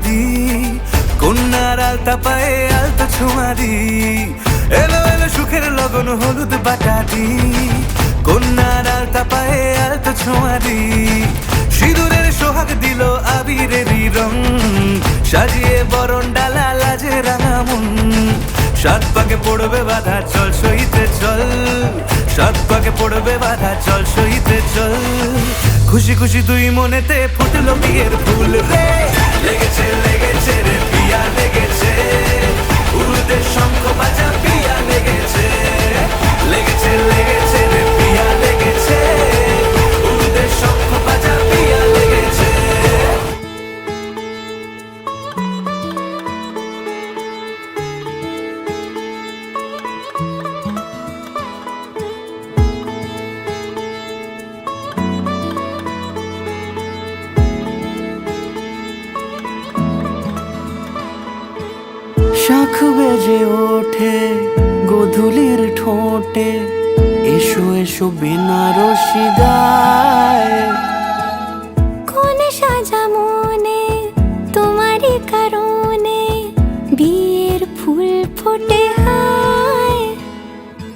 দি কন্যার আলতা পায়ে আলতা ছোঁয়া দি এলো এলো সুখের লগন হলুদ বাটা দি কন্যার আলতা পায়ে আলতা ছোঁয়া দি সিঁদুরের সোহাগ দিল আবিরেরই রং সাজিয়ে বরণ ডালা লাজে রাঙা মন সাত পাকে পড়বে বাধা চল সইতে চল সাত পাকে পড়বে বাধা চল সইতে চল খুশি খুশি দুই মনেতে ফুটলো বিয়ের ফুল রে লেগেছে লেগেছে রে পিয়া লেগেছে উড়তে শঙ্খ বাজা পিয়া লেগেছে লেগেছে লেগেছে রে পিয়া লেগেছে উড়তে শঙ্খ বাজা পিয়া লেগেছে শাঁখ বেজে ওঠে গোধূলির ঠোঁটে এসো এসো বেনারসি গায় কোন সাজা মনে তোমারই কারণে বিয়ের ফুল ফোটে হায়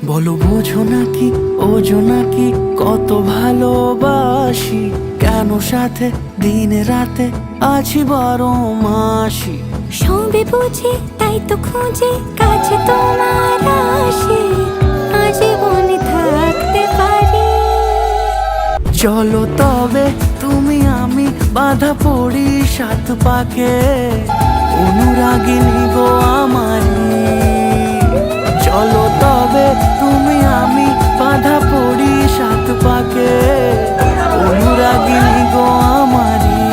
বলো বোঝো নাকি ওজো নাকি কত ভালোবাসি কেন সাথে দিন রাতে আছি বারো মাসি সবে বুঝি তাই তো খুঁজে কাছে তোমার আসি আজীবনে থাকতে পারি চলো তবে তুমি আমি বাধা পড়ি সাত পাকে অনুরাগিনী গো আমারি চলো তবে তুমি আমি বাধা পড়ি সাত পাকে অনুরাগিনী গো আমারি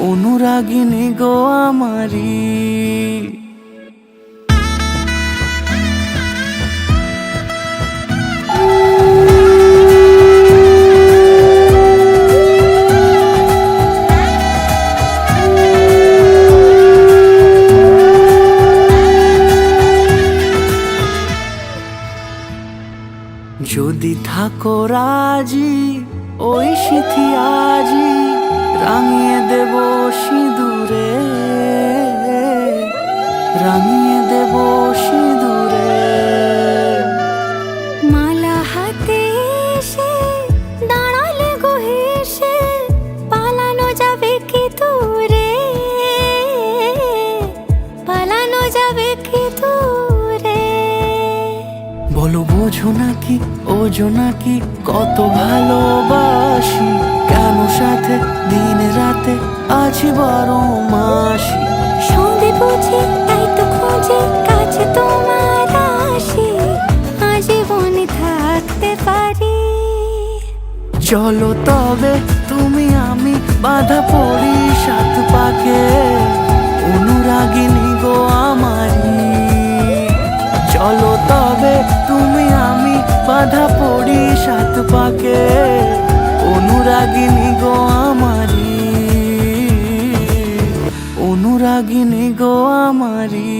অনুরাগিনী গো আমারি যদি থাকো রাজি ওই সিথি আজি রাঙিয়ে দেব সিঁদুরে রাঙিয়ে দেব সিঁদুরে মালা হাতে এসে দাঁড়ালে গো হেসে পালানো যাবে কি দূরে পালানো যাবে কি দূরে বলো বোঝো নাকি ওজো নাকি কত ভালোবাসি কেন সাথে দিন রাতে আছি বারো মাসি সবে বুঝি তাই তো খুঁজে কাছে তোমার আসি আজীবনে থাকতে পারি চলো তবে তুমি আমি বাধা পড়ি সাত পাকে অনুরাগিনী গো আমারি চলো তবে তুমি আমি বাধা পড়ি সাত পাকে অনুরাগিনী গো আমারি অনুরাগিনী গো আমারি